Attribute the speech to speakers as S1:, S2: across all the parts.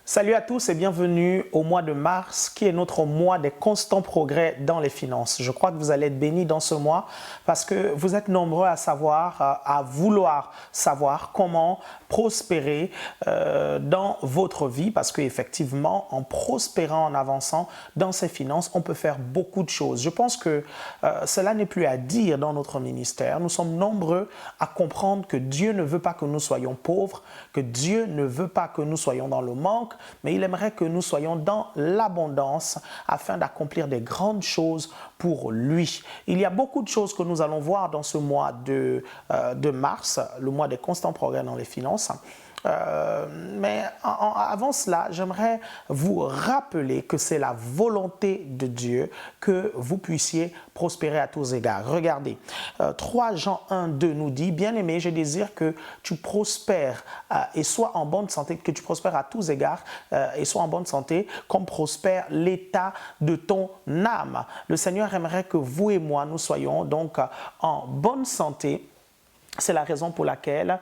S1: Salut à tous et bienvenue au mois de mars qui est notre mois des constants progrès dans les finances. Je crois que vous allez être bénis dans ce mois parce que vous êtes nombreux à savoir, à vouloir savoir comment prospérer dans votre vie parce qu'effectivement, en prospérant, en avançant dans ses finances, on peut faire beaucoup de choses. Je pense que cela n'est plus à dire dans notre ministère. Nous sommes nombreux à comprendre que Dieu ne veut pas que nous soyons pauvres, que Dieu ne veut pas que nous soyons dans le manque, mais il aimerait que nous soyons dans l'abondance afin d'accomplir des grandes choses pour lui. Il y a beaucoup de choses que nous allons voir dans ce mois de mars, le mois des constants progrès dans les finances. Mais avant cela, j'aimerais vous rappeler que c'est la volonté de Dieu que vous puissiez prospérer à tous égards. Regardez, 3 Jean 1, 2 nous dit, « Bien-aimé, je désire que tu prospères et sois en bonne santé, que tu prospères à tous égards et sois en bonne santé, comme prospère l'état de ton âme. » Le Seigneur aimerait que vous et moi, nous soyons donc en bonne santé. C'est la raison pour laquelle,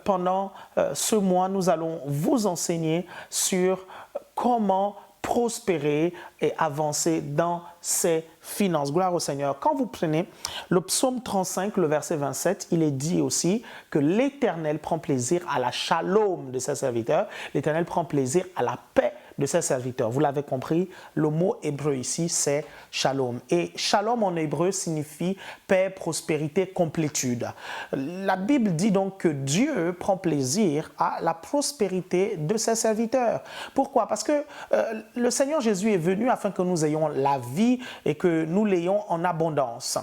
S1: pendant ce mois, nous allons vous enseigner sur comment prospérer et avancer dans ses finances. Gloire au Seigneur. Quand vous prenez le psaume 35, le verset 27, il est dit aussi que l'Éternel prend plaisir à la shalom de ses serviteurs. L'Éternel prend plaisir à la paix de ses serviteurs. Vous l'avez compris, le mot hébreu ici, c'est shalom. Et shalom en hébreu signifie paix, prospérité, complétude. La Bible dit donc que Dieu prend plaisir à la prospérité de ses serviteurs. Pourquoi? Parce que le Seigneur Jésus est venu afin que nous ayons la vie et que nous l'ayons en abondance.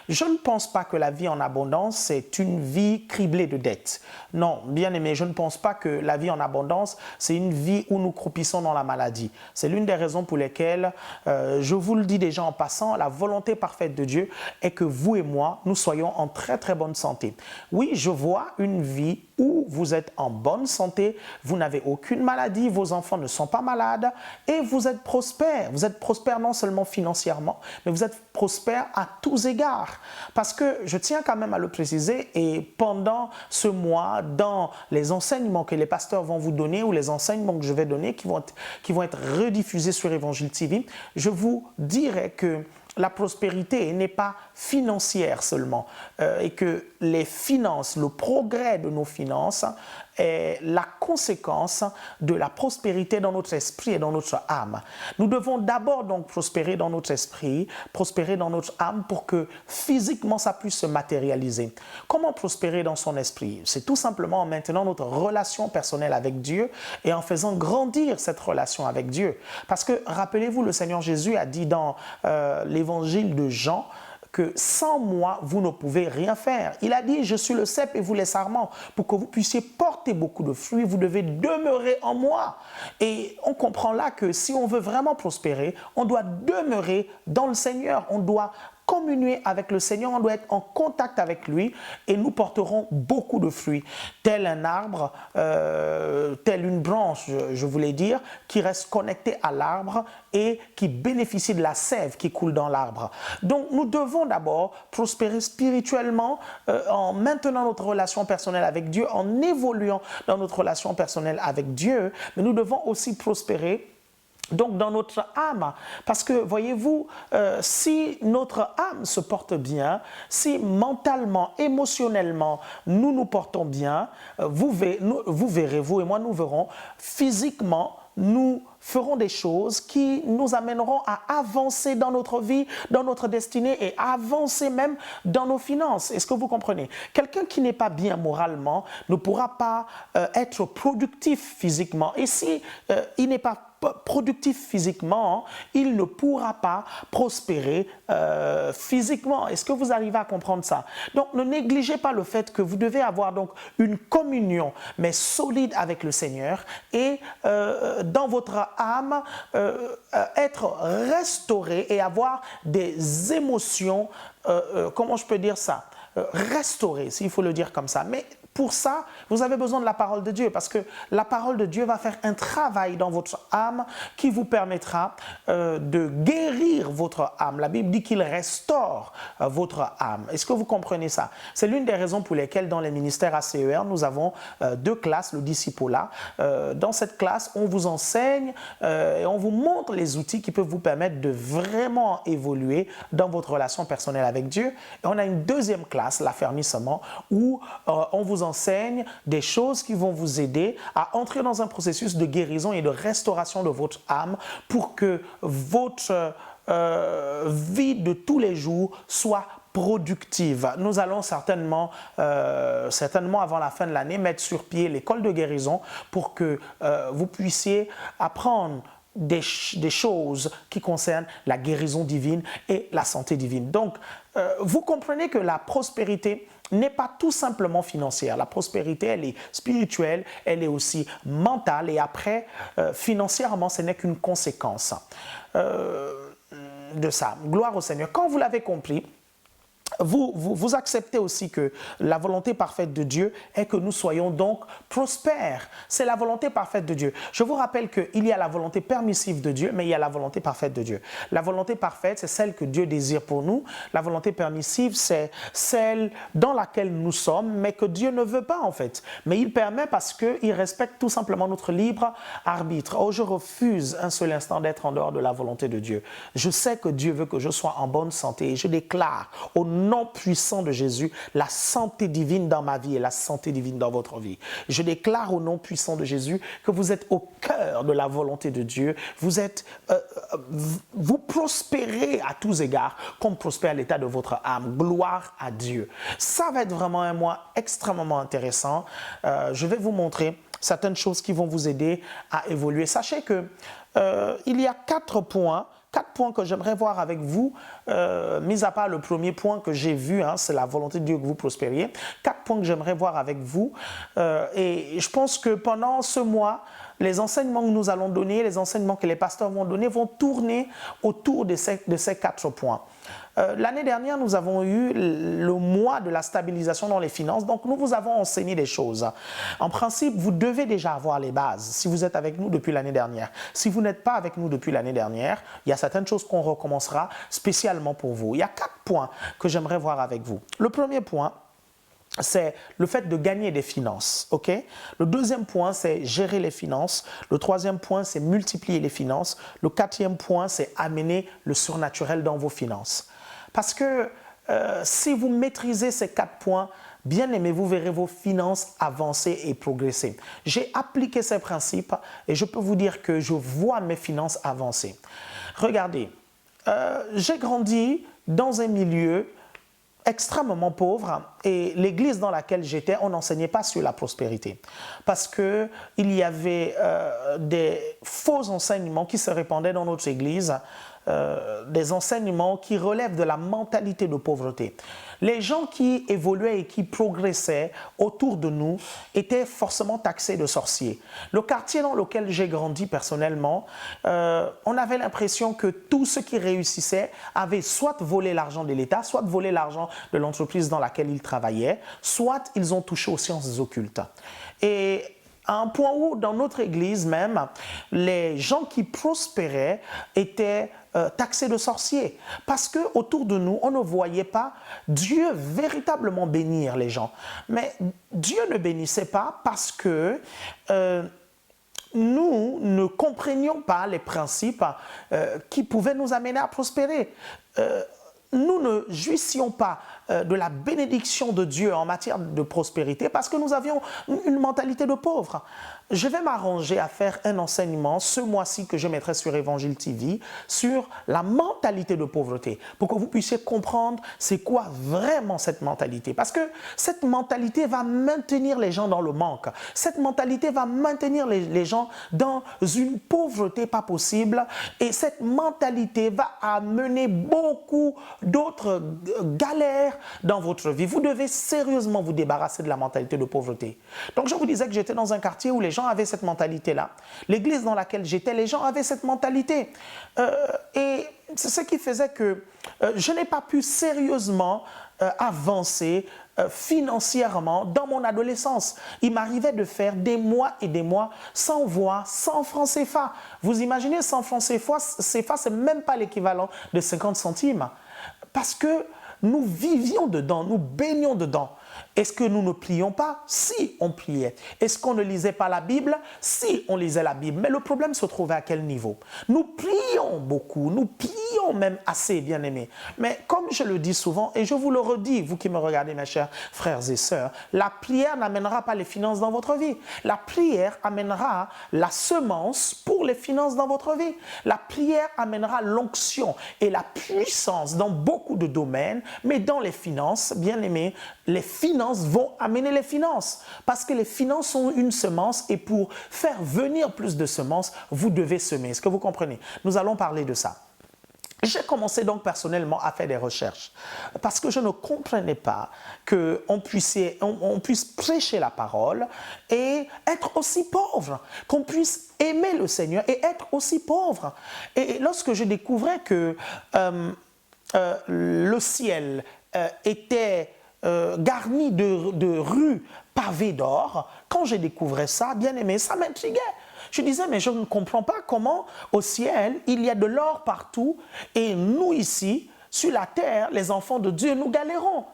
S1: Je ne pense pas que la vie en abondance, c'est une vie criblée de dettes. Non, bien aimé, je ne pense pas que la vie en abondance, c'est une vie où nous croupissons dans la maladie. C'est l'une des raisons pour lesquelles, je vous le dis déjà en passant, la volonté parfaite de Dieu est que vous et moi, nous soyons en très très bonne santé. Oui, je vois une vie où vous êtes en bonne santé, vous n'avez aucune maladie, vos enfants ne sont pas malades et vous êtes prospère. Vous êtes prospère non seulement financièrement, mais vous êtes prospère à tous égards. Parce que je tiens quand même à le préciser et pendant ce mois, dans les enseignements que les pasteurs vont vous donner ou les enseignements que je vais donner qui vont être rediffusés sur Évangile TV, je vous dirai que la prospérité n'est pas financière seulement et que les finances, le progrès de nos finances est la conséquence de la prospérité dans notre esprit et dans notre âme. Nous devons d'abord donc prospérer dans notre esprit, prospérer dans notre âme pour que physiquement ça puisse se matérialiser. Comment prospérer dans son esprit? C'est tout simplement en maintenant notre relation personnelle avec Dieu et en faisant grandir cette relation avec Dieu. Parce que rappelez-vous, le Seigneur Jésus a dit dans l'évangile de Jean que sans moi, vous ne pouvez rien faire. Il a dit, je suis le cep et vous les sarments. Pour que vous puissiez porter beaucoup de fruits, vous devez demeurer en moi. Et on comprend là que si on veut vraiment prospérer, on doit demeurer dans le Seigneur. On doit communier avec le Seigneur, on doit être en contact avec lui et nous porterons beaucoup de fruits. Tel un arbre, telle une branche, je voulais dire, qui reste connectée à l'arbre et qui bénéficie de la sève qui coule dans l'arbre. Donc nous devons d'abord prospérer spirituellement en maintenant notre relation personnelle avec Dieu, en évoluant dans notre relation personnelle avec Dieu, mais nous devons aussi prospérer donc dans notre âme, parce que voyez-vous, si notre âme se porte bien, si mentalement, émotionnellement, nous nous portons bien, vous verrez, vous et moi, nous verrons physiquement, nous ferons des choses qui nous amèneront à avancer dans notre vie, dans notre destinée et avancer même dans nos finances. Est-ce que vous comprenez? Quelqu'un qui n'est pas bien moralement ne pourra pas être productif physiquement. Et si il n'est pas productif physiquement, il ne pourra pas prospérer physiquement. Est-ce que vous arrivez à comprendre ça? Donc, ne négligez pas le fait que vous devez avoir donc une communion, mais solide avec le Seigneur et dans votre âme, être restauré et avoir des émotions, comment je peux dire ça? Restaurées, s'il faut le dire comme ça. Mais pour ça, vous avez besoin de la parole de Dieu, parce que la parole de Dieu va faire un travail dans votre âme qui vous permettra de guérir votre âme. La Bible dit qu'il restaure votre âme. Est-ce que vous comprenez ça? C'est l'une des raisons pour lesquelles dans les ministères ACER, nous avons deux classes, le discipulat. Dans cette classe, on vous enseigne et on vous montre les outils qui peuvent vous permettre de vraiment évoluer dans votre relation personnelle avec Dieu. Et on a une deuxième classe, l'affermissement, où on vous enseigne des choses qui vont vous aider à entrer dans un processus de guérison et de restauration de votre âme pour que votre vie de tous les jours soit productive. Nous allons certainement avant la fin de l'année mettre sur pied l'école de guérison pour que vous puissiez apprendre des choses qui concernent la guérison divine et la santé divine. Donc, vous comprenez que la prospérité n'est pas tout simplement financière. La prospérité, elle est spirituelle, elle est aussi mentale et après, financièrement, ce n'est qu'une conséquence de ça. Gloire au Seigneur. Quand vous l'avez compris, vous acceptez aussi que la volonté parfaite de Dieu est que nous soyons donc prospères. C'est la volonté parfaite de Dieu. Je vous rappelle qu'il y a la volonté permissive de Dieu, mais il y a la volonté parfaite de Dieu. La volonté parfaite, c'est celle que Dieu désire pour nous. La volonté permissive, c'est celle dans laquelle nous sommes, mais que Dieu ne veut pas en fait. Mais il permet parce qu'il respecte tout simplement notre libre arbitre. Oh, je refuse un seul instant d'être en dehors de la volonté de Dieu. Je sais que Dieu veut que je sois en bonne santé et je déclare au nom puissant de Jésus, la santé divine dans ma vie et la santé divine dans votre vie. Je déclare au nom puissant de Jésus que vous êtes au cœur de la volonté de Dieu. Vous prospérez à tous égards comme prospère l'état de votre âme. Gloire à Dieu. Ça va être vraiment un mois extrêmement intéressant. Je vais vous montrer certaines choses qui vont vous aider à évoluer. Sachez que il y a 4 points que j'aimerais voir avec vous, mis à part le premier point que j'ai vu, c'est la volonté de Dieu que vous prospériez. 4 points que j'aimerais voir avec vous. Et je pense que pendant ce mois, les enseignements que nous allons donner, les enseignements que les pasteurs vont donner, vont tourner autour de ces 4 points. L'année dernière, nous avons eu le mois de la stabilisation dans les finances, donc nous vous avons enseigné des choses. En principe, vous devez déjà avoir les bases si vous êtes avec nous depuis l'année dernière. Si vous n'êtes pas avec nous depuis l'année dernière, il y a certaines choses qu'on recommencera spécialement pour vous. Il y a 4 points que j'aimerais voir avec vous. Le premier point, c'est le fait de gagner des finances, ok? Le deuxième point, c'est gérer les finances. Le troisième point, c'est multiplier les finances. Le quatrième point, c'est amener le surnaturel dans vos finances. Parce que si vous maîtrisez ces 4 points, bien aimé, vous verrez vos finances avancer et progresser. J'ai appliqué ces principes et je peux vous dire que je vois mes finances avancer. Regardez, j'ai grandi dans un milieu extrêmement pauvre et l'église dans laquelle j'étais, on n'enseignait pas sur la prospérité parce qu'il y avait des faux enseignements qui se répandaient dans notre église, des enseignements qui relèvent de la mentalité de pauvreté. Les gens qui évoluaient et qui progressaient autour de nous étaient forcément taxés de sorciers. Le quartier dans lequel j'ai grandi personnellement, on avait l'impression que tous ceux qui réussissaient avaient soit volé l'argent de l'État, soit volé l'argent de l'entreprise dans laquelle ils travaillaient, soit ils ont touché aux sciences occultes. Et à un point où, dans notre église même, les gens qui prospéraient étaient taxés de sorciers. Parce qu'autour de nous, on ne voyait pas Dieu véritablement bénir les gens. Mais Dieu ne bénissait pas parce que nous ne comprenions pas les principes qui pouvaient nous amener à prospérer. Nous ne jouissions pas de la bénédiction de Dieu en matière de prospérité parce que nous avions une mentalité de pauvre. Je vais m'arranger à faire un enseignement ce mois-ci que je mettrai sur Évangile TV sur la mentalité de pauvreté pour que vous puissiez comprendre c'est quoi vraiment cette mentalité. Parce que cette mentalité va maintenir les gens dans le manque. Cette mentalité va maintenir les gens dans une pauvreté pas possible et cette mentalité va amener beaucoup d'autres galères dans votre vie. Vous devez sérieusement vous débarrasser de la mentalité de pauvreté. Donc je vous disais que j'étais dans un quartier où les gens avaient cette mentalité-là. L'église dans laquelle j'étais, les gens avaient cette mentalité. Et c'est ce qui faisait que je n'ai pas pu sérieusement avancer financièrement dans mon adolescence. Il m'arrivait de faire des mois et des mois sans voir 100 francs CFA. Vous imaginez 100 francs CFA, c'est même pas l'équivalent de 50 centimes. Parce que nous vivions dedans, nous baignions dedans. Est-ce que nous ne prions pas? Si, on priait. Est-ce qu'on ne lisait pas la Bible? Si, on lisait la Bible. Mais le problème se trouvait à quel niveau? Nous prions beaucoup, nous prions même assez, bien-aimés. Mais comme je le dis souvent, et je vous le redis, vous qui me regardez, mes chers frères et sœurs, la prière n'amènera pas les finances dans votre vie. La prière amènera la semence pour les finances dans votre vie. La prière amènera l'onction et la puissance dans beaucoup de domaines, mais dans les finances, bien-aimés, les finances vont amener les finances. Parce que les finances sont une semence et pour faire venir plus de semences, vous devez semer. Est-ce que vous comprenez? Nous allons parler de ça. J'ai commencé donc personnellement à faire des recherches parce que je ne comprenais pas qu'on puisse prêcher la parole et être aussi pauvre, qu'on puisse aimer le Seigneur et être aussi pauvre. Et lorsque je découvrais que le ciel était garni de rues pavées d'or, quand j'ai découvert ça, bien aimé, ça m'intriguait. Je disais, mais je ne comprends pas comment au ciel, il y a de l'or partout et nous ici, sur la terre, les enfants de Dieu, nous galérons.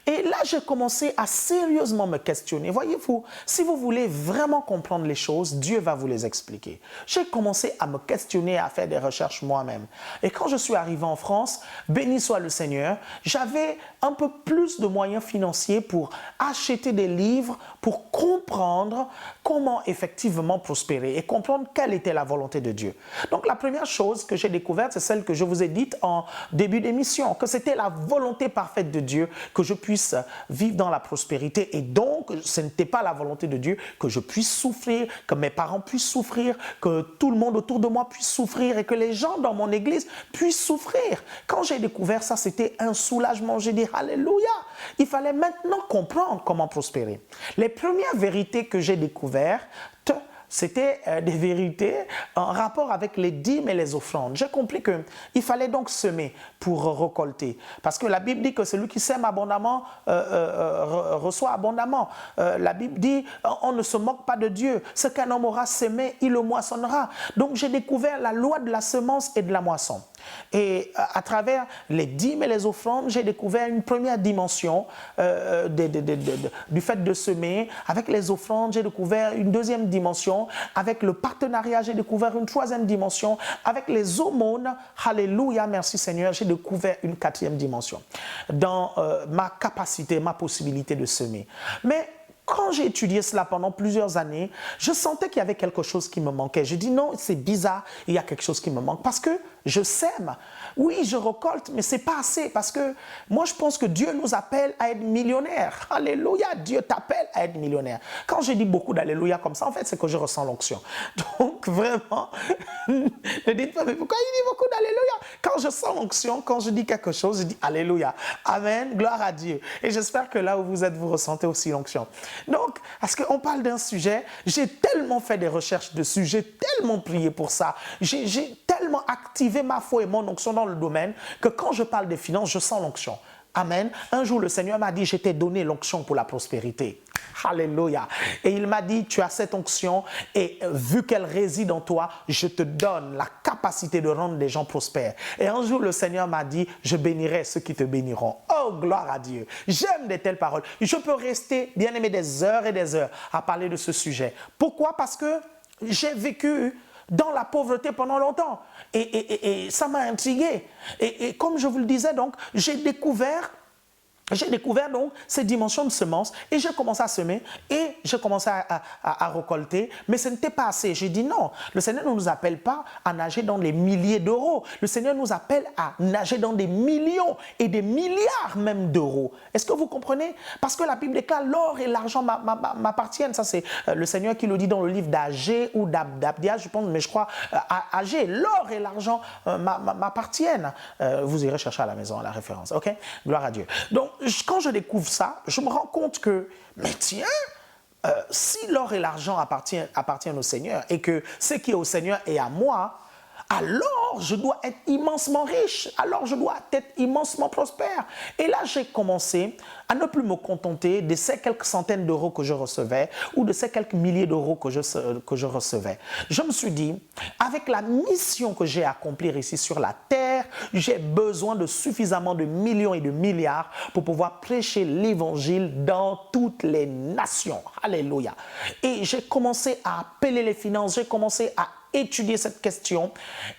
S1: Et là, j'ai commencé à sérieusement me questionner. Voyez-vous, si vous voulez vraiment comprendre les choses, Dieu va vous les expliquer. J'ai commencé à me questionner, à faire des recherches moi-même. Et quand je suis arrivé en France, béni soit le Seigneur, j'avais un peu plus de moyens financiers pour acheter des livres, pour comprendre comment effectivement prospérer et comprendre quelle était la volonté de Dieu. Donc, la première chose que j'ai découverte, c'est celle que je vous ai dite en début d'émission, que c'était la volonté parfaite de Dieu que je puisse vivre dans la prospérité et donc ce n'était pas la volonté de Dieu que je puisse souffrir, que mes parents puissent souffrir, que tout le monde autour de moi puisse souffrir et que les gens dans mon église puissent souffrir. Quand j'ai découvert ça, c'était un soulagement. J'ai dit alléluia. Il fallait maintenant comprendre comment prospérer. Les premières vérités que j'ai découvertes, c'était des vérités en rapport avec les dîmes et les offrandes. J'ai compris qu'il fallait donc semer pour récolter. Parce que la Bible dit que celui qui sème abondamment reçoit abondamment. La Bible dit on ne se moque pas de Dieu. Ce qu'un homme aura semé, il le moissonnera. Donc j'ai découvert la loi de la semence et de la moisson. Et à travers les dîmes et les offrandes, j'ai découvert une première dimension du fait de semer. Avec les offrandes, j'ai découvert une deuxième dimension. Avec le partenariat, j'ai découvert une troisième dimension. Avec les aumônes, alléluia, merci Seigneur, j'ai découvert une quatrième dimension dans ma capacité, ma possibilité de semer. Mais quand j'ai étudié cela pendant plusieurs années, je sentais qu'il y avait quelque chose qui me manquait. Je dis non, c'est bizarre, il y a quelque chose qui me manque parce que je sème. Oui, je récolte, mais ce n'est pas assez parce que moi, je pense que Dieu nous appelle à être millionnaires. Alléluia, Dieu t'appelle à être millionnaire. Quand je dis beaucoup d'alléluia comme ça, en fait, c'est que je ressens l'onction. Donc, vraiment, ne dites pas, mais pourquoi il dit beaucoup d'alléluia? Quand je sens l'onction, quand je dis quelque chose, je dis alléluia. Amen, gloire à Dieu. Et j'espère que là où vous êtes, vous ressentez aussi l'onction. Donc, parce qu'on parle d'un sujet, j'ai tellement fait des recherches dessus, j'ai tellement prié pour ça, j'ai tellement activé ma foi et mon onction dans le domaine que quand je parle des finances, je sens l'onction. Amen. Un jour, le Seigneur m'a dit, je t'ai donné l'onction pour la prospérité. Alléluia. Et il m'a dit, tu as cette onction et vu qu'elle réside en toi, je te donne la capacité de rendre les gens prospères. Et un jour, le Seigneur m'a dit, je bénirai ceux qui te béniront. Oh, gloire à Dieu. J'aime de telles paroles. Je peux rester, bien aimé, des heures et des heures à parler de ce sujet. Pourquoi? Parce que j'ai vécu dans la pauvreté pendant longtemps. Et ça m'a intrigué. Et comme je vous le disais, donc, j'ai découvert donc ces dimensions de semences et j'ai commencé à semer et j'ai commencé à récolter, mais ce n'était pas assez. J'ai dit non, le Seigneur ne nous appelle pas à nager dans les milliers d'euros. Le Seigneur nous appelle à nager dans des millions et des milliards même d'euros. Est-ce que vous comprenez? Parce que la Bible déclare l'or et l'argent m'appartiennent. Ça, c'est le Seigneur qui le dit dans le livre d'Agé ou d'Abdias, je pense, mais je crois Agé. L'or et l'argent m'appartiennent. Vous irez chercher à la maison la référence, ok? Gloire à Dieu. Donc, quand je découvre ça, je me rends compte que, mais tiens, si l'or et l'argent appartiennent au Seigneur et que ce qui est au Seigneur est à moi, alors je dois être immensement riche, alors je dois être immensement prospère. Et là, j'ai commencé à ne plus me contenter de ces quelques centaines d'euros que je recevais ou de ces quelques milliers d'euros que je recevais. Je me suis dit, avec la mission que j'ai à accomplir ici sur la terre, j'ai besoin de suffisamment de millions et de milliards pour pouvoir prêcher l'évangile dans toutes les nations. Alléluia. Et j'ai commencé à appeler les finances, j'ai commencé à étudier cette question.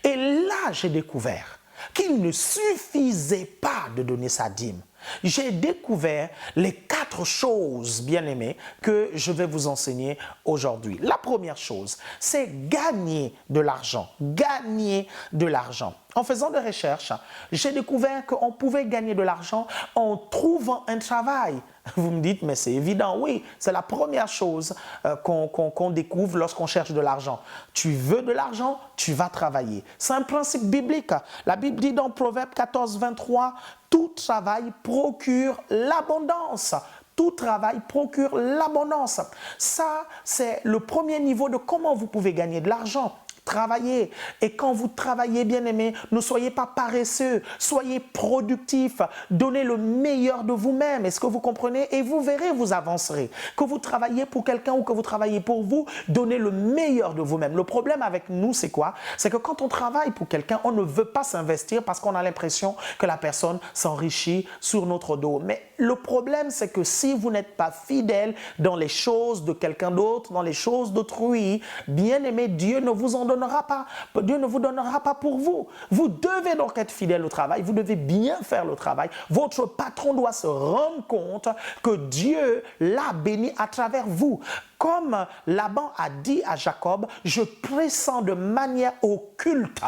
S1: Et là, j'ai découvert qu'il ne suffisait pas de donner sa dîme. J'ai découvert les 4 choses, bien-aimés, que je vais vous enseigner aujourd'hui. La première chose, c'est gagner de l'argent. Gagner de l'argent. En faisant des recherches, j'ai découvert qu'on pouvait gagner de l'argent en trouvant un travail. Vous me dites, mais c'est évident. Oui, c'est la première chose qu'on découvre lorsqu'on cherche de l'argent. Tu veux de l'argent, tu vas travailler. C'est un principe biblique. La Bible dit dans Proverbe 14, 23, « Tout travail procure l'abondance ». Tout travail procure l'abondance. Ça, c'est le premier niveau de comment vous pouvez gagner de l'argent. Travaillez. Et quand vous travaillez, bien-aimés, ne soyez pas paresseux, soyez productifs, donnez le meilleur de vous-même. Est-ce que vous comprenez? Et vous verrez, vous avancerez. Que vous travaillez pour quelqu'un ou que vous travaillez pour vous, donnez le meilleur de vous-même. Le problème avec nous, c'est quoi? C'est que quand on travaille pour quelqu'un, on ne veut pas s'investir parce qu'on a l'impression que la personne s'enrichit sur notre dos. Mais le problème, c'est que si vous n'êtes pas fidèle dans les choses de quelqu'un d'autre, dans les choses d'autrui, bien-aimé, Dieu ne vous en donnera pas. Dieu ne vous donnera pas pour vous. Vous devez donc être fidèle au travail. Vous devez bien faire le travail. Votre patron doit se rendre compte que Dieu l'a béni à travers vous. Comme Laban a dit à Jacob, je pressens de manière occulte.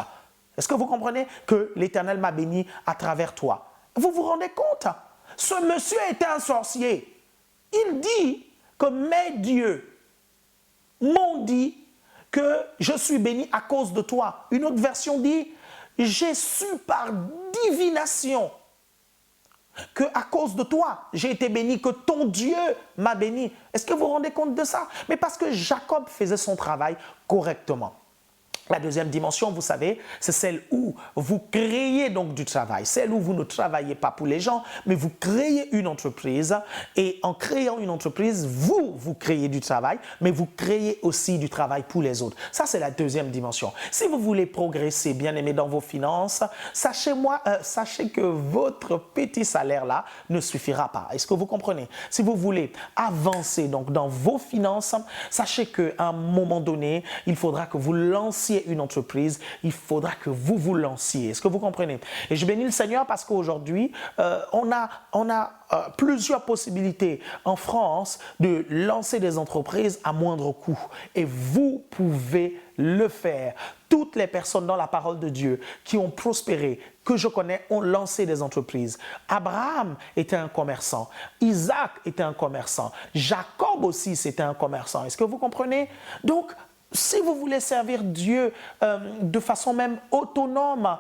S1: Est-ce que vous comprenez que l'Éternel m'a béni à travers toi? Vous vous rendez compte? Ce monsieur était un sorcier. Il dit que mes dieux m'ont dit que je suis béni à cause de toi. Une autre version dit, j'ai su par divination que à cause de toi, j'ai été béni, que ton Dieu m'a béni. Est-ce que vous vous rendez compte de ça? Mais parce que Jacob faisait son travail correctement. La deuxième dimension, vous savez, c'est celle où vous créez donc du travail. Celle où vous ne travaillez pas pour les gens, mais vous créez une entreprise. Et en créant une entreprise, vous créez du travail, mais vous créez aussi du travail pour les autres. Ça, c'est la deuxième dimension. Si vous voulez progresser, bien aimé, dans vos finances, sachez que votre petit salaire-là ne suffira pas. Est-ce que vous comprenez? Si vous voulez avancer donc dans vos finances, sachez qu'à un moment donné, il faudra que vous lanciez une entreprise, il faudra que vous vous lanciez. Est-ce que vous comprenez? Et je bénis le Seigneur parce qu'aujourd'hui, on a plusieurs possibilités en France de lancer des entreprises à moindre coût. Et vous pouvez le faire. Toutes les personnes dans la parole de Dieu qui ont prospéré, que je connais, ont lancé des entreprises. Abraham était un commerçant. Isaac était un commerçant. Jacob aussi, c'était un commerçant. Est-ce que vous comprenez? Donc, si vous voulez servir Dieu de façon même autonome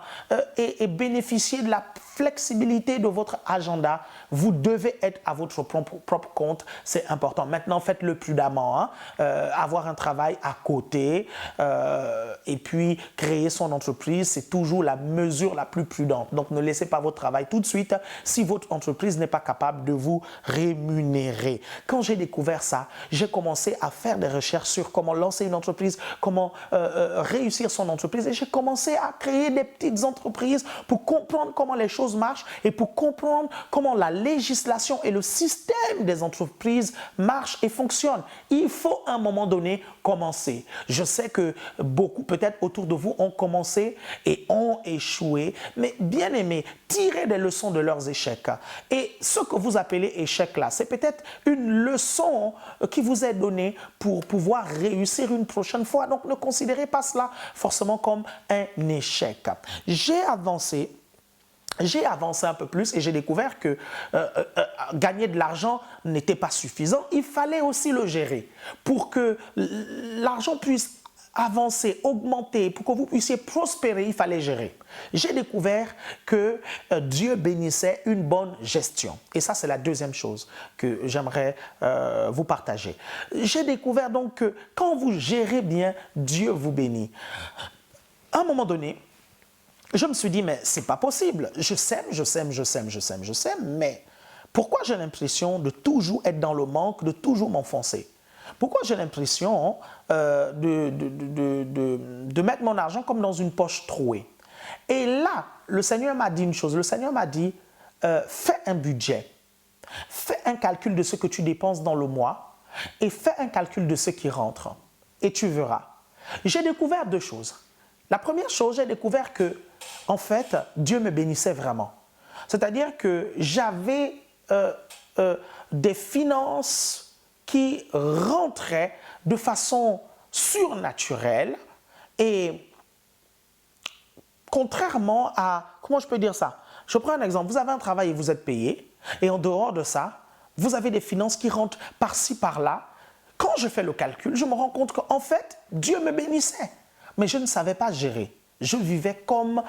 S1: et bénéficier de la flexibilité de votre agenda, vous devez être à votre propre compte, c'est important. Maintenant, faites-le prudemment, avoir un travail à côté et puis créer son entreprise, c'est toujours la mesure la plus prudente. Donc, ne laissez pas votre travail tout de suite si votre entreprise n'est pas capable de vous rémunérer. Quand j'ai découvert ça, j'ai commencé à faire des recherches sur comment lancer une entreprise, comment réussir son entreprise, et j'ai commencé à créer des petites entreprises pour comprendre comment les choses marchent et pour comprendre comment la législation et le système des entreprises marchent et fonctionnent. Il faut à un moment donné commencer. Je sais que beaucoup peut-être autour de vous ont commencé et ont échoué, mais bien aimé, tirez des leçons de leurs échecs. Et ce que vous appelez échec là, c'est peut-être une leçon qui vous est donnée pour pouvoir réussir une prochaine fois. Donc ne considérez pas cela forcément comme un échec. J'ai avancé un peu plus et j'ai découvert que gagner de l'argent n'était pas suffisant. Il fallait aussi le gérer pour que l'argent puisse avancer, augmenter, pour que vous puissiez prospérer, il fallait gérer. J'ai découvert que Dieu bénissait une bonne gestion. Et ça, c'est la deuxième chose que j'aimerais vous partager. J'ai découvert donc que quand vous gérez bien, Dieu vous bénit. À un moment donné, je me suis dit, mais c'est pas possible. Je sème, mais pourquoi j'ai l'impression de toujours être dans le manque, de toujours m'enfoncer? Pourquoi j'ai l'impression de mettre mon argent comme dans une poche trouée? Et là, le Seigneur m'a dit une chose. Le Seigneur m'a dit, fais un budget. Fais un calcul de ce que tu dépenses dans le mois et fais un calcul de ce qui rentre. Et tu verras. J'ai découvert deux choses. La première chose, j'ai découvert que, en fait, Dieu me bénissait vraiment. C'est-à-dire que j'avais des finances qui rentraient de façon surnaturelle et contrairement à, comment je peux dire ça? Je prends un exemple, vous avez un travail et vous êtes payé et en dehors de ça, vous avez des finances qui rentrent par-ci, par-là. Quand je fais le calcul, je me rends compte qu'en fait, Dieu me bénissait. Mais je ne savais pas gérer. Je vivais comme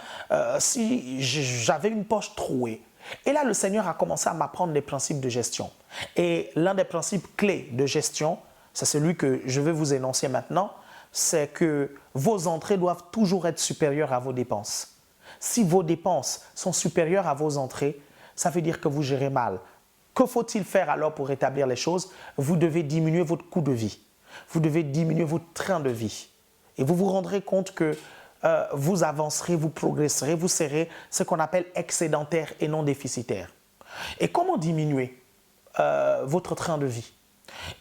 S1: si j'avais une poche trouée. Et là, le Seigneur a commencé à m'apprendre des principes de gestion. Et l'un des principes clés de gestion, c'est celui que je vais vous énoncer maintenant, c'est que vos entrées doivent toujours être supérieures à vos dépenses. Si vos dépenses sont supérieures à vos entrées, ça veut dire que vous gérez mal. Que faut-il faire alors pour rétablir les choses? Vous devez diminuer votre coût de vie. Vous devez diminuer votre train de vie. Et vous vous rendrez compte que vous avancerez, vous progresserez, vous serez ce qu'on appelle excédentaire et non déficitaire. Et comment diminuer votre train de vie?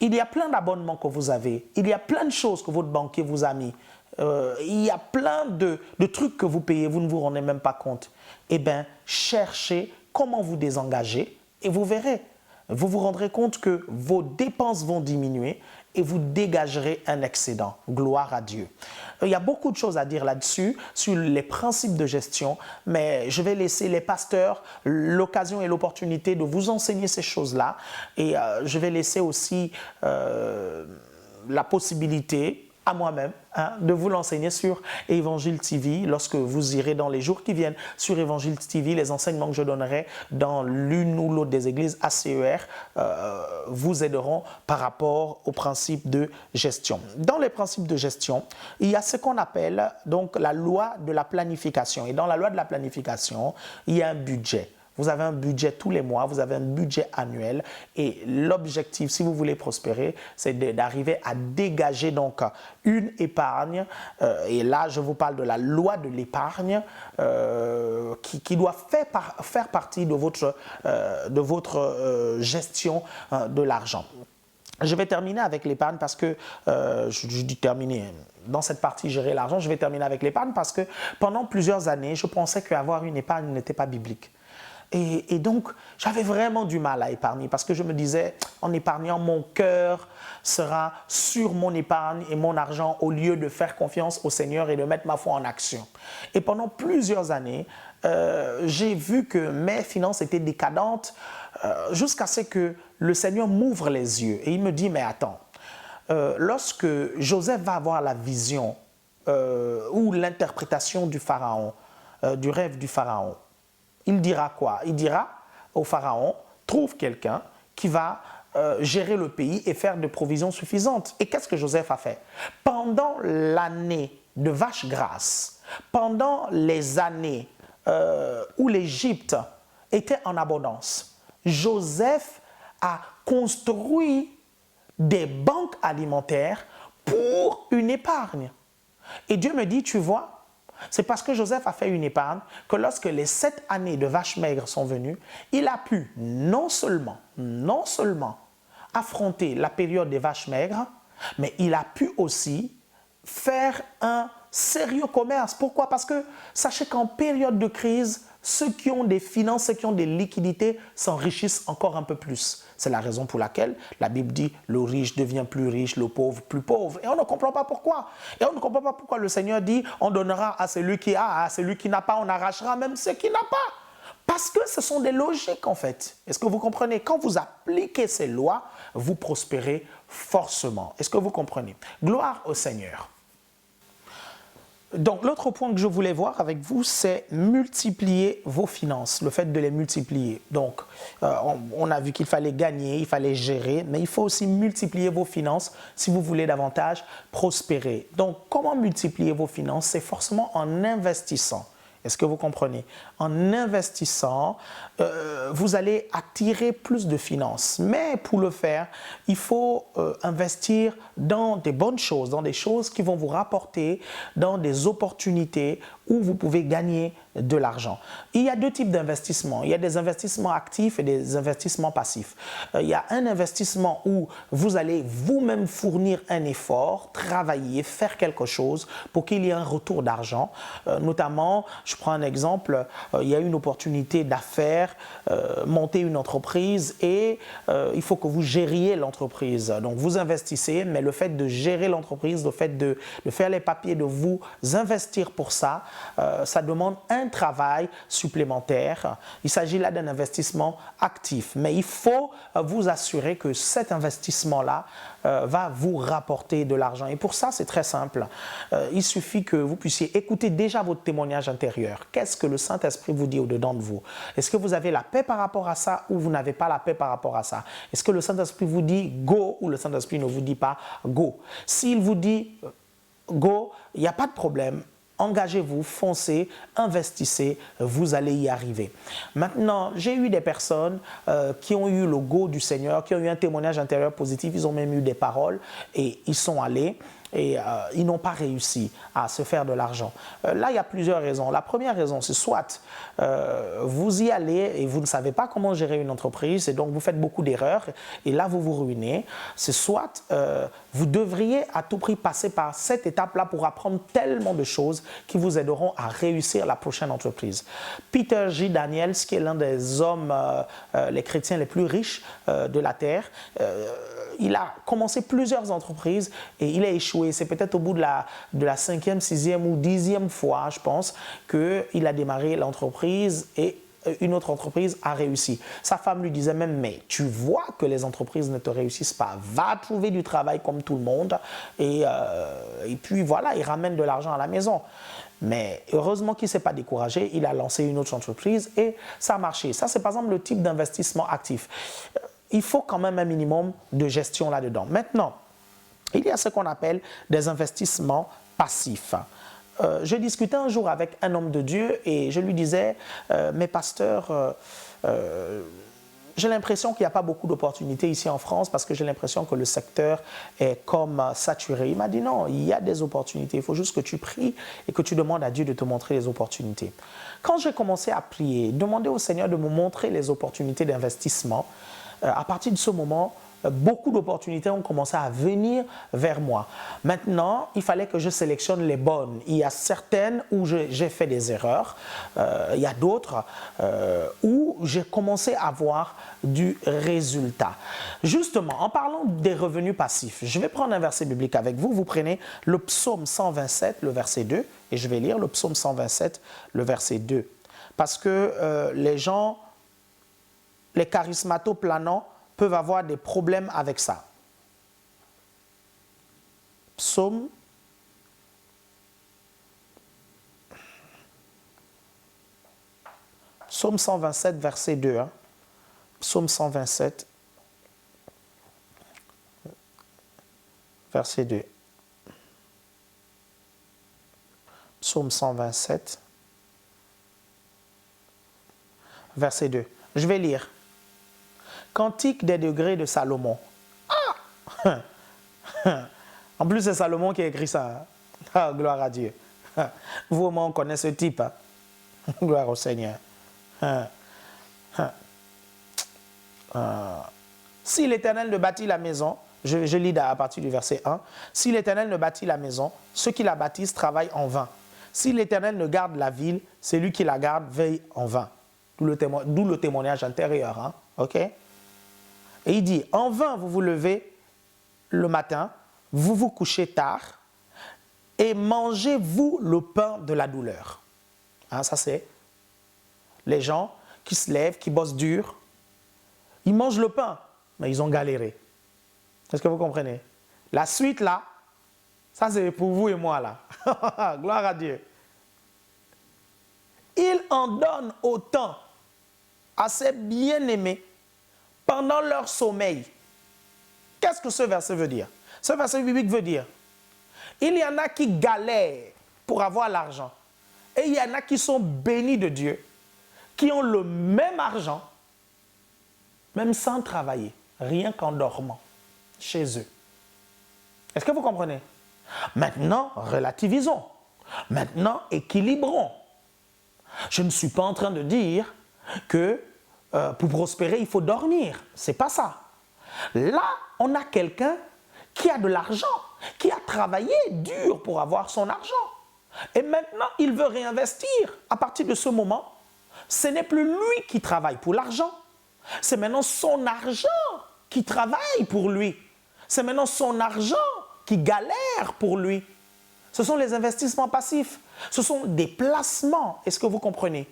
S1: Il y a plein d'abonnements que vous avez, il y a plein de choses que votre banquier vous a mis, il y a plein de trucs que vous payez, vous ne vous rendez même pas compte. Eh bien, cherchez comment vous désengager et vous verrez. Vous vous rendrez compte que vos dépenses vont diminuer et vous dégagerez un excédent. Gloire à Dieu. Il y a beaucoup de choses à dire là-dessus, sur les principes de gestion, mais je vais laisser les pasteurs l'occasion et l'opportunité de vous enseigner ces choses-là. Et je vais laisser aussi la possibilité à moi-même de vous l'enseigner sur Évangile TV lorsque vous irez dans les jours qui viennent sur Évangile TV. Les enseignements que je donnerai dans l'une ou l'autre des églises ACER vous aideront par rapport aux principes de gestion. Dans les principes de gestion, il y a ce qu'on appelle donc la loi de la planification. Et dans la loi de la planification, il y a un budget. Vous avez un budget tous les mois, vous avez un budget annuel et l'objectif, si vous voulez prospérer, c'est d'arriver à dégager donc une épargne. Et là, je vous parle de la loi de l'épargne qui doit faire partie de votre gestion de l'argent. Je vais terminer avec l'épargne parce que, je dis terminer, dans cette partie gérer l'argent, je vais terminer avec l'épargne parce que pendant plusieurs années, je pensais qu'avoir une épargne n'était pas biblique. Et donc, j'avais vraiment du mal à épargner parce que je me disais, en épargnant, mon cœur sera sur mon épargne et mon argent au lieu de faire confiance au Seigneur et de mettre ma foi en action. Et pendant plusieurs années, j'ai vu que mes finances étaient décadentes jusqu'à ce que le Seigneur m'ouvre les yeux. Et il me dit, mais attends, lorsque Joseph va avoir la vision ou l'interprétation du pharaon, du rêve du pharaon, il dira quoi? Il dira au pharaon, trouve quelqu'un qui va gérer le pays et faire des provisions suffisantes. Et qu'est-ce que Joseph a fait? Pendant l'année de vache grasse, pendant les années où l'Égypte était en abondance, Joseph a construit des banques alimentaires pour une épargne. Et Dieu me dit, tu vois, c'est parce que Joseph a fait une épargne que lorsque les 7 années de vaches maigres sont venues, il a pu non seulement affronter la période des vaches maigres, mais il a pu aussi faire un sérieux commerce. Pourquoi? Parce que sachez qu'en période de crise, ceux qui ont des finances, ceux qui ont des liquidités s'enrichissent encore un peu plus. C'est la raison pour laquelle la Bible dit le riche devient plus riche, le pauvre plus pauvre. Et on ne comprend pas pourquoi. Et on ne comprend pas pourquoi le Seigneur dit on donnera à celui qui a, à celui qui n'a pas, on arrachera même ce qui n'a pas. Parce que ce sont des logiques en fait. Est-ce que vous comprenez? Quand vous appliquez ces lois, vous prospérez forcément. Est-ce que vous comprenez? Gloire au Seigneur. Donc, l'autre point que je voulais voir avec vous, c'est multiplier vos finances, le fait de les multiplier. Donc, on a vu qu'il fallait gagner, il fallait gérer, mais il faut aussi multiplier vos finances si vous voulez davantage prospérer. Donc, comment multiplier vos finances? C'est forcément en investissant. Est-ce que vous comprenez? En investissant, vous allez attirer plus de finances. Mais pour le faire, il faut investir dans des bonnes choses, dans des choses qui vont vous rapporter, dans des opportunités où vous pouvez gagner de l'argent. Il y a deux types d'investissements. Il y a des investissements actifs et des investissements passifs. Il y a un investissement où vous allez vous-même fournir un effort, travailler, faire quelque chose pour qu'il y ait un retour d'argent. Notamment, je prends un exemple, il y a une opportunité d'affaires, monter une entreprise et il faut que vous gériez l'entreprise. Donc, vous investissez, mais le fait de gérer l'entreprise, le fait de faire les papiers, de vous investir pour ça, ça demande un travail supplémentaire. Il s'agit là d'un investissement actif, mais il faut vous assurer que cet investissement-là va vous rapporter de l'argent. Et pour ça, c'est très simple. Il suffit que vous puissiez écouter déjà votre témoignage intérieur. Qu'est-ce que le Saint-Esprit vous dit au-dedans de vous? Est-ce que vous avez la paix par rapport à ça ou vous n'avez pas la paix par rapport à ça? Est-ce que le Saint-Esprit vous dit go ou le Saint-Esprit ne vous dit pas go? S'il vous dit go, il n'y a pas de problème. Engagez-vous, foncez, investissez, vous allez y arriver. Maintenant, j'ai eu des personnes qui ont eu le go du Seigneur, qui ont eu un témoignage intérieur positif, ils ont même eu des paroles et ils sont allés et ils n'ont pas réussi à se faire de l'argent. Là, il y a plusieurs raisons. La première raison, c'est soit vous y allez et vous ne savez pas comment gérer une entreprise et donc vous faites beaucoup d'erreurs et là, vous vous ruinez. C'est soit vous devriez à tout prix passer par cette étape-là pour apprendre tellement de choses qui vous aideront à réussir la prochaine entreprise. Peter J. Daniels, qui est l'un des hommes, les chrétiens les plus riches de la terre, il a commencé plusieurs entreprises et il a échoué. C'est peut-être au bout de la 5e, 6e ou 10e fois, je pense, qu'il a démarré l'entreprise et une autre entreprise a réussi. Sa femme lui disait même, mais tu vois que les entreprises ne te réussissent pas, va trouver du travail comme tout le monde et puis voilà, il ramène de l'argent à la maison. Mais heureusement qu'il ne s'est pas découragé, il a lancé une autre entreprise et ça a marché. Ça, c'est par exemple le type d'investissement actif. Il faut quand même un minimum de gestion là-dedans. Maintenant, il y a ce qu'on appelle des investissements passifs. Je discutais un jour avec un homme de Dieu et je lui disais, mais pasteur, j'ai l'impression qu'il n'y a pas beaucoup d'opportunités ici en France parce que j'ai l'impression que le secteur est comme saturé. Il m'a dit non, il y a des opportunités, il faut juste que tu pries et que tu demandes à Dieu de te montrer les opportunités. Quand j'ai commencé à prier, demander au Seigneur de me montrer les opportunités d'investissement, à partir de ce moment, beaucoup d'opportunités ont commencé à venir vers moi. Maintenant, il fallait que je sélectionne les bonnes. Il y a certaines où j'ai fait des erreurs. Il y a d'autres où j'ai commencé à voir du résultat. Justement, en parlant des revenus passifs, je vais prendre un verset biblique avec vous. Vous prenez le psaume 127, le verset 2, et je vais lire le psaume 127, le verset 2. Parce que les charismatoplanants peuvent avoir des problèmes avec ça. Psaume 127, verset 2. Hein. Psaume 127, verset 2. Psaume 127, verset 2. Je vais lire. Cantique des degrés de Salomon. Ah! En plus, c'est Salomon qui a écrit ça. Ah, gloire à Dieu. Vous au moins, on connaît ce type. Hein? Gloire au Seigneur. Si l'Éternel ne bâtit la maison, je lis à partir du verset 1. Si l'Éternel ne bâtit la maison, ceux qui la bâtissent travaillent en vain. Si l'Éternel ne garde la ville, celui qui la garde veille en vain. D'où le témoignage intérieur. Hein? OK? Et il dit, en vain vous vous levez le matin, vous vous couchez tard et mangez-vous le pain de la douleur. Hein, ça c'est les gens qui se lèvent, qui bossent dur. Ils mangent le pain, mais ils ont galéré. Est-ce que vous comprenez? La suite là, Ça, c'est pour vous et moi, là. Gloire à Dieu. Il en donne autant à ses bien-aimés pendant leur sommeil. Qu'est-ce que ce verset veut dire? Ce verset biblique veut dire, il y en a qui galèrent pour avoir l'argent. Et il y en a qui sont bénis de Dieu, qui ont le même argent, même sans travailler, rien qu'en dormant, chez eux. Est-ce que vous comprenez? Maintenant, relativisons. Maintenant, équilibrons. Je ne suis pas en train de dire que pour prospérer, il faut dormir. Ce n'est pas ça. Là, on a quelqu'un qui a de l'argent, qui a travaillé dur pour avoir son argent. Et maintenant, il veut réinvestir. À partir de ce moment, ce n'est plus lui qui travaille pour l'argent. C'est maintenant son argent qui travaille pour lui. C'est maintenant son argent qui galère pour lui. Ce sont les investissements passifs. Ce sont des placements. Est-ce que vous comprenez?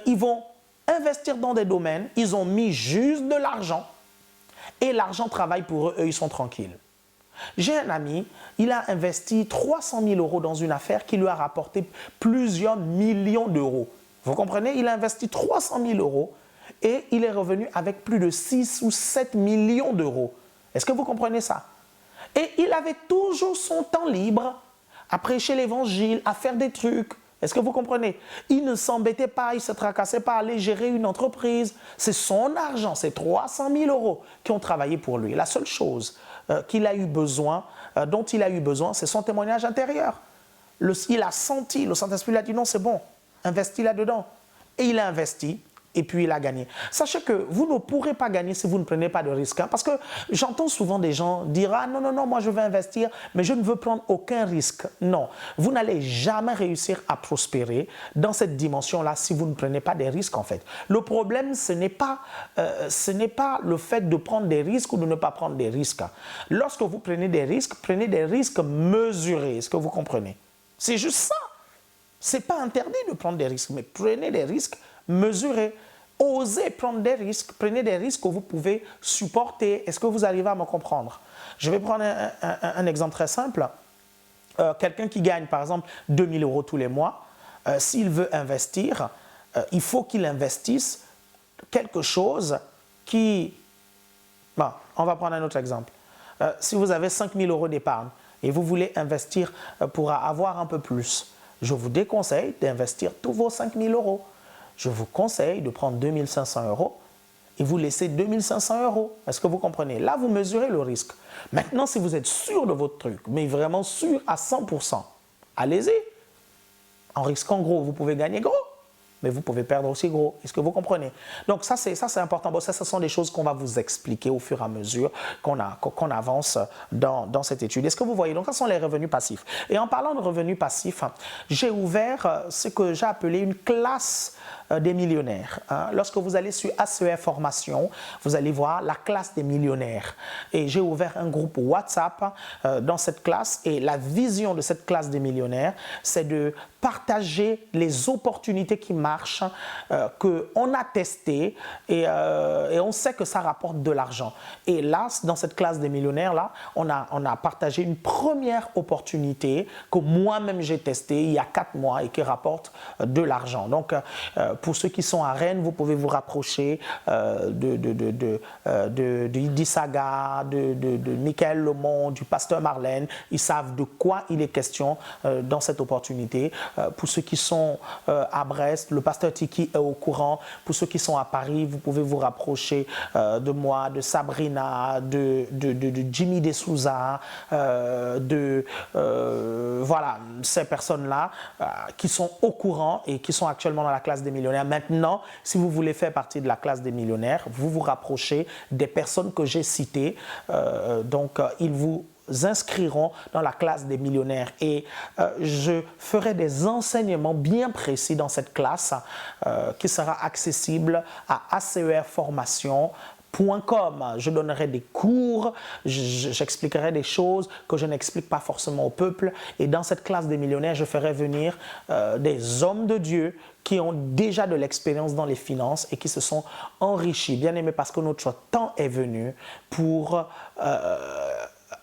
S1: Ils vont investir dans des domaines. Ils ont mis juste de l'argent. Et l'argent travaille pour eux. Eux, ils sont tranquilles. J'ai un ami, il a investi 300 000 € dans une affaire qui lui a rapporté plusieurs millions d'euros. Vous comprenez? Il a investi 300 000 € et il est revenu avec plus de 6 ou 7 millions d'euros. Est-ce que vous comprenez ça? Et il avait toujours son temps libre à prêcher l'évangile, à faire des trucs. Est-ce que vous comprenez? Il ne s'embêtait pas, il ne se tracassait pas à aller gérer une entreprise. C'est son argent, c'est 300 000 € qui ont travaillé pour lui. La seule chose qu'il a eu besoin, dont il a eu besoin, c'est son témoignage intérieur. Il a senti, le Saint-Esprit lui a dit non, c'est bon, investis là-dedans. Et il a investi. Et puis il a gagné. Sachez que vous ne pourrez pas gagner si vous ne prenez pas de risque. Hein, parce que j'entends souvent des gens dire « Ah non, non, non, moi je veux investir, mais je ne veux prendre aucun risque. » Non, vous n'allez jamais réussir à prospérer dans cette dimension-là si vous ne prenez pas des risques en fait. Le problème, ce n'est pas le fait de prendre des risques ou de ne pas prendre des risques. Lorsque vous prenez des risques mesurés. Est-ce que vous comprenez? C'est juste ça. Ce n'est pas interdit de prendre des risques, mais prenez des risques mesurez, osez prendre des risques, prenez des risques que vous pouvez supporter. Est-ce que vous arrivez à me comprendre? Je vais prendre un exemple très simple. Quelqu'un qui gagne par exemple 2 000 € tous les mois, s'il veut investir, il faut qu'il investisse quelque chose qui... Bon, on va prendre un autre exemple. Si vous avez 5 000 € d'épargne et vous voulez investir pour avoir un peu plus, je vous déconseille d'investir tous vos 5 000 €. Je vous conseille de prendre 2 500 € et vous laissez 2 500 €. Est-ce que vous comprenez? Là, vous mesurez le risque. Maintenant, si vous êtes sûr de votre truc, mais vraiment sûr à 100%, allez-y. En risquant gros, vous pouvez gagner gros, mais vous pouvez perdre aussi gros. Est-ce que vous comprenez? Donc ça, c'est important. Bon, ça, ce sont des choses qu'on va vous expliquer au fur et à mesure qu'on avance dans cette étude. Est-ce que vous voyez? Donc, ça sont les revenus passifs. Et en parlant de revenus passifs, j'ai ouvert ce que j'ai appelé une classe des millionnaires. Lorsque vous allez sur ACER Formation, vous allez voir la classe des millionnaires. Et j'ai ouvert un groupe WhatsApp dans cette classe. Et la vision de cette classe des millionnaires, c'est de partager les opportunités qui marchent, qu'on a testées et on sait que ça rapporte de l'argent. Et là, dans cette classe des millionnaires-là, on a partagé une première opportunité que moi-même j'ai testée il y a 4 mois et qui rapporte de l'argent. Donc, pour ceux qui sont à Rennes, vous pouvez vous rapprocher de Idi Saga, de Michael Lemont, du pasteur Marlène. Ils savent de quoi il est question dans cette opportunité. Pour ceux qui sont à Brest, le pasteur Tiki est au courant. Pour ceux qui sont à Paris, vous pouvez vous rapprocher de moi, de Sabrina, de Jimmy Desouza, voilà, ces personnes-là qui sont au courant et qui sont actuellement dans la classe des millionnaires. Maintenant, si vous voulez faire partie de la classe des millionnaires, vous vous rapprochez des personnes que j'ai citées. Donc, ils vous inscriront dans la classe des millionnaires et je ferai des enseignements bien précis dans cette classe qui sera accessible à acerformation.com. Je donnerai des cours, j'expliquerai des choses que je n'explique pas forcément au peuple et dans cette classe des millionnaires, je ferai venir des hommes de Dieu qui ont déjà de l'expérience dans les finances et qui se sont enrichis, bien aimés, parce que notre temps est venu pour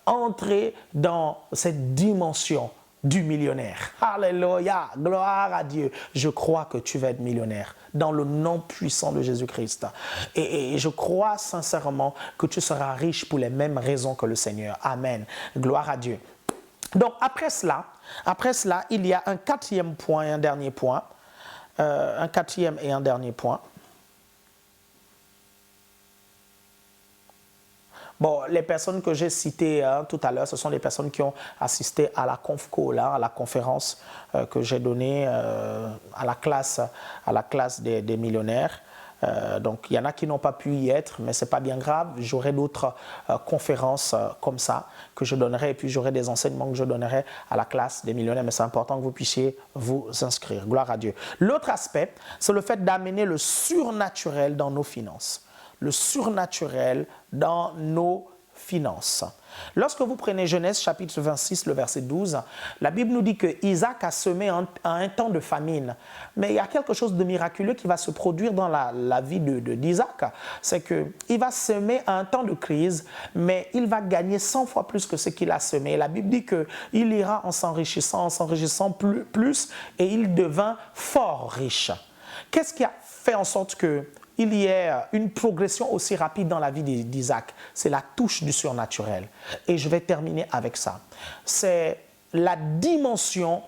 S1: entrer dans cette dimension du millionnaire. Alléluia, gloire à Dieu. Je crois que tu vas être millionnaire dans le nom puissant de Jésus-Christ. Et je crois sincèrement que tu seras riche pour les mêmes raisons que le Seigneur. Amen. Gloire à Dieu. Donc après cela, il y a un quatrième point et un dernier point. Bon, les personnes que j'ai citées tout à l'heure, ce sont les personnes qui ont assisté à la confco, là, à la conférence que j'ai donnée à la classe des millionnaires. Donc, il y en a qui n'ont pas pu y être, mais ce n'est pas bien grave. J'aurai d'autres conférences comme ça que je donnerai, et puis j'aurai des enseignements que je donnerai à la classe des millionnaires, mais c'est important que vous puissiez vous inscrire. Gloire à Dieu. L'autre aspect, c'est le fait d'amener le surnaturel dans nos finances. Le surnaturel dans nos finances. Lorsque vous prenez Genèse chapitre 26, le verset 12, la Bible nous dit que Isaac a semé à un temps de famine. Mais il y a quelque chose de miraculeux qui va se produire dans la vie d'Isaac. C'est qu'il va semer à un temps de crise, mais il va gagner 100 fois plus que ce qu'il a semé. La Bible dit qu'il ira en s'enrichissant plus, et il devint fort riche. Qu'est-ce qui a fait en sorte qu'il y ait une progression aussi rapide dans la vie d'Isaac? C'est la touche du surnaturel. Et je vais terminer avec ça. C'est la dimension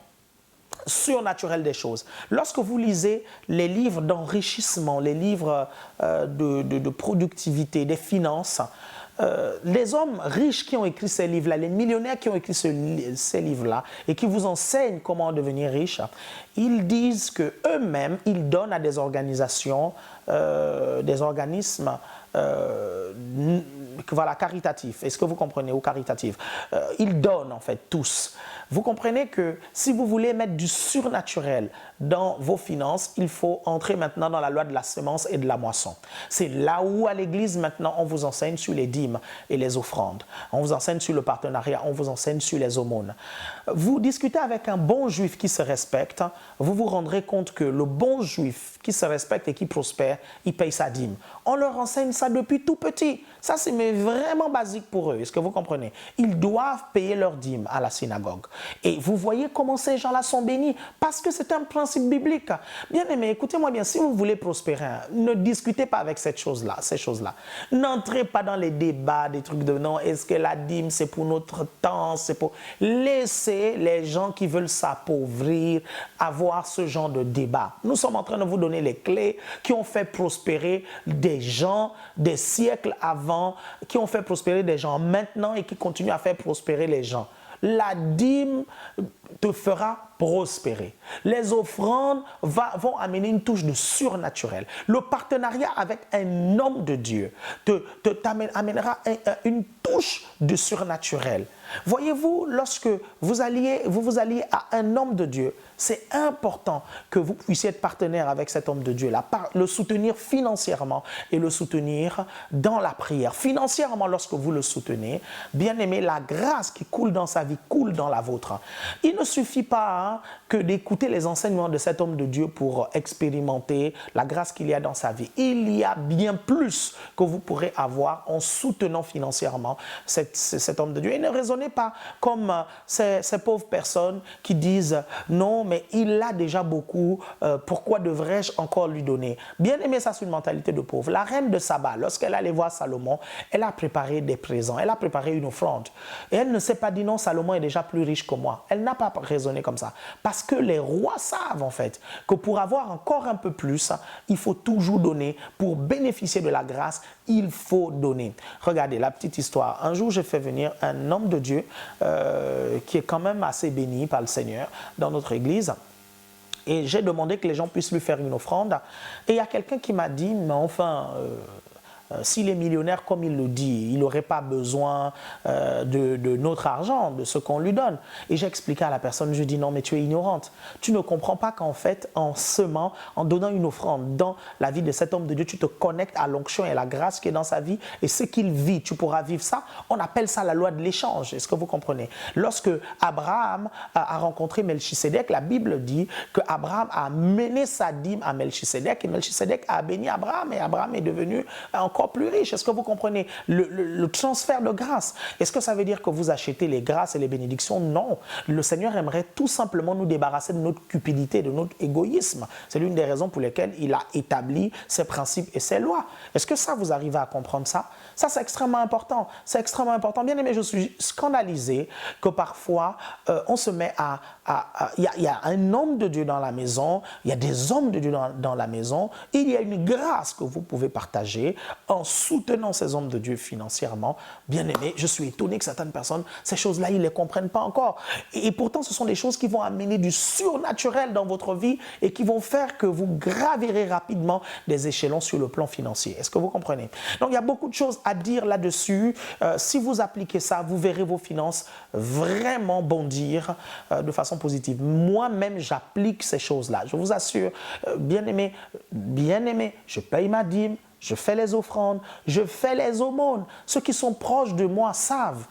S1: surnaturelle des choses. Lorsque vous lisez les livres d'enrichissement, les livres de productivité, des finances, les hommes riches qui ont écrit ces livres-là, les millionnaires qui ont écrit ces livres-là et qui vous enseignent comment devenir riche, ils disent qu'eux-mêmes, ils donnent à des organisations, des organismes voilà, caritatifs. Est-ce que vous comprenez? Ou caritatifs. Ils donnent en fait tous. Vous comprenez que si vous voulez mettre du surnaturel dans vos finances, il faut entrer maintenant dans la loi de la semence et de la moisson. C'est là où à l'église maintenant on vous enseigne sur les dîmes et les offrandes. On vous enseigne sur le partenariat, on vous enseigne sur les aumônes. Vous discutez avec un bon juif qui se respecte, vous vous rendrez compte que le bon juif qui se respecte et qui prospère, il paye sa dîme. On leur enseigne ça depuis tout petit. Ça, c'est vraiment basique pour eux. Est-ce que vous comprenez? Ils doivent payer leur dîme à la synagogue. Et vous voyez comment ces gens-là sont bénis parce que c'est un principe biblique. Bien aimé, écoutez-moi bien, si vous voulez prospérer, ne discutez pas avec ces choses-là. N'entrez pas dans les débats, des trucs de non, est-ce que la dîme c'est pour notre temps, c'est pour... Laissez les gens qui veulent s'appauvrir avoir ce genre de débat. Nous sommes en train de vous donner les clés qui ont fait prospérer des gens des siècles avant, qui ont fait prospérer des gens maintenant et qui continuent à faire prospérer les gens. La dîme te fera prospérer. Les offrandes vont amener une touche de surnaturel. Le partenariat avec un homme de Dieu t'amènera une touche de surnaturel. Voyez-vous, lorsque vous alliez à un homme de Dieu, c'est important que vous puissiez être partenaire avec cet homme de Dieu-là, le soutenir financièrement et le soutenir dans la prière. Financièrement, lorsque vous le soutenez, bien aimé, la grâce qui coule dans sa vie coule dans la vôtre. Il ne suffit pas que d'écouter les enseignements de cet homme de Dieu pour expérimenter la grâce qu'il y a dans sa vie. Il y a bien plus que vous pourrez avoir en soutenant financièrement cet homme de Dieu. Et ne raisonnez pas comme ces pauvres personnes qui disent non, mais il a déjà beaucoup, pourquoi devrais-je encore lui donner? Bien aimé, ça c'est une mentalité de pauvre. La reine de Saba, lorsqu'elle allait voir Salomon, elle a préparé des présents, elle a préparé une offrande. Et elle ne s'est pas dit non, Salomon est déjà plus riche que moi. Elle n'a pas raisonné comme ça. Parce que les rois savent en fait que pour avoir encore un peu plus, il faut toujours donner. Pour bénéficier de la grâce, il faut donner. Regardez la petite histoire. Un jour, j'ai fait venir un homme de Dieu qui est quand même assez béni par le Seigneur dans notre église. Et j'ai demandé que les gens puissent lui faire une offrande. Et il y a quelqu'un qui m'a dit, mais enfin... s'il est millionnaire comme il le dit, il n'aurait pas besoin de notre argent, de ce qu'on lui donne. Et j'ai expliqué à la personne, je dis non mais tu es ignorante. Tu ne comprends pas qu'en fait, en semant, en donnant une offrande dans la vie de cet homme de Dieu, tu te connectes à l'onction et à la grâce qui est dans sa vie et ce qu'il vit, tu pourras vivre ça. On appelle ça la loi de l'échange. Est-ce que vous comprenez? Lorsque Abraham a rencontré Melchisédek, la Bible dit que Abraham a mené sa dîme à Melchisédek et Melchisédek a béni Abraham et Abraham est devenu encore encore plus riche. Est-ce que vous comprenez le transfert de grâce? Est-ce que ça veut dire que vous achetez les grâces et les bénédictions? Non. Le Seigneur aimerait tout simplement nous débarrasser de notre cupidité, de notre égoïsme. C'est l'une des raisons pour lesquelles il a établi ses principes et ses lois. Est-ce que ça, vous arrivez à comprendre ça? Ça, c'est extrêmement important. C'est extrêmement important. Bien aimé, je suis scandalisé que parfois, on se met il y a un homme de Dieu dans la maison, il y a des hommes de Dieu dans la maison, et il y a une grâce que vous pouvez partager en soutenant ces hommes de Dieu financièrement. Bien aimé, je suis étonné que certaines personnes, ces choses-là, ils ne les comprennent pas encore. Et pourtant, ce sont des choses qui vont amener du surnaturel dans votre vie et qui vont faire que vous gravirez rapidement des échelons sur le plan financier. Est-ce que vous comprenez? Donc, il y a beaucoup de choses à dire là-dessus. Si vous appliquez ça, vous verrez vos finances vraiment bondir de façon positive. Moi-même, j'applique ces choses-là. Je vous assure, bien aimé, je paye ma dîme, je fais les offrandes, je fais les aumônes. Ceux qui sont proches de moi savent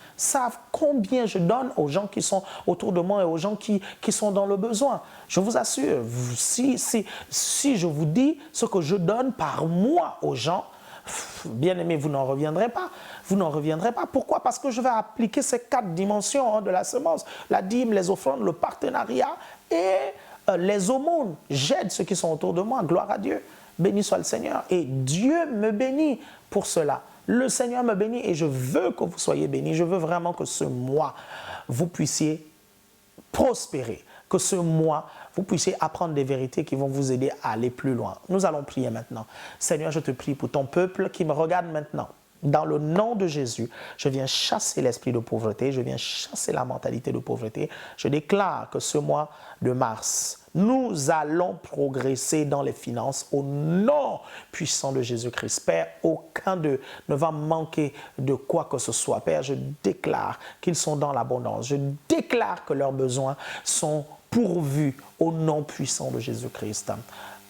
S1: combien je donne aux gens qui sont autour de moi et aux gens qui sont dans le besoin. Je vous assure, si je vous dis ce que je donne par mois aux gens, bien aimé, vous n'en reviendrez pas. Vous n'en reviendrez pas. Pourquoi? Parce que je vais appliquer ces 4 dimensions de la semence. La dîme, les offrandes, le partenariat et les aumônes. J'aide ceux qui sont autour de moi. Gloire à Dieu. Béni soit le Seigneur. Et Dieu me bénit pour cela. Le Seigneur me bénit et je veux que vous soyez bénis. Je veux vraiment que ce mois, vous puissiez prospérer. Que ce mois, vous puissiez apprendre des vérités qui vont vous aider à aller plus loin. Nous allons prier maintenant. Seigneur, je te prie pour ton peuple qui me regarde maintenant. Dans le nom de Jésus, je viens chasser l'esprit de pauvreté, je viens chasser la mentalité de pauvreté. Je déclare que ce mois de mars, nous allons progresser dans les finances au nom puissant de Jésus-Christ. Père, aucun d'eux ne va manquer de quoi que ce soit. Père, je déclare qu'ils sont dans l'abondance. Je déclare que leurs besoins sont pourvus au nom puissant de Jésus-Christ.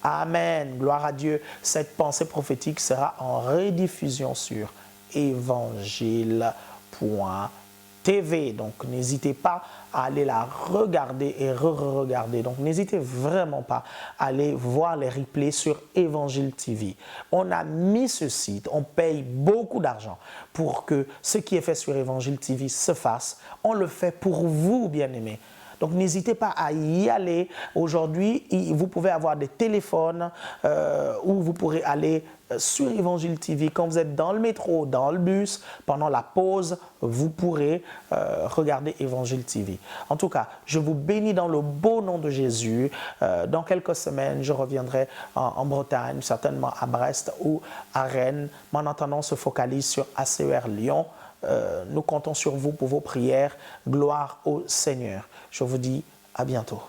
S1: Amen. Gloire à Dieu. Cette pensée prophétique sera en rediffusion sur évangile.tv. Donc, n'hésitez pas à aller la regarder et re-regarder. Donc, n'hésitez vraiment pas à aller voir les replays sur Évangile TV. On a mis ce site, on paye beaucoup d'argent pour que ce qui est fait sur Évangile TV se fasse. On le fait pour vous, bien-aimés. Donc, n'hésitez pas à y aller. Aujourd'hui, vous pouvez avoir des téléphones où vous pourrez aller sur Évangile TV. Quand vous êtes dans le métro, dans le bus, pendant la pause, vous pourrez regarder Évangile TV. En tout cas, je vous bénis dans le beau nom de Jésus. Dans quelques semaines, je reviendrai en Bretagne, certainement à Brest ou à Rennes. Mais en attendant, on se focalise sur ACER Lyon. Nous comptons sur vous pour vos prières. Gloire au Seigneur. Je vous dis à bientôt.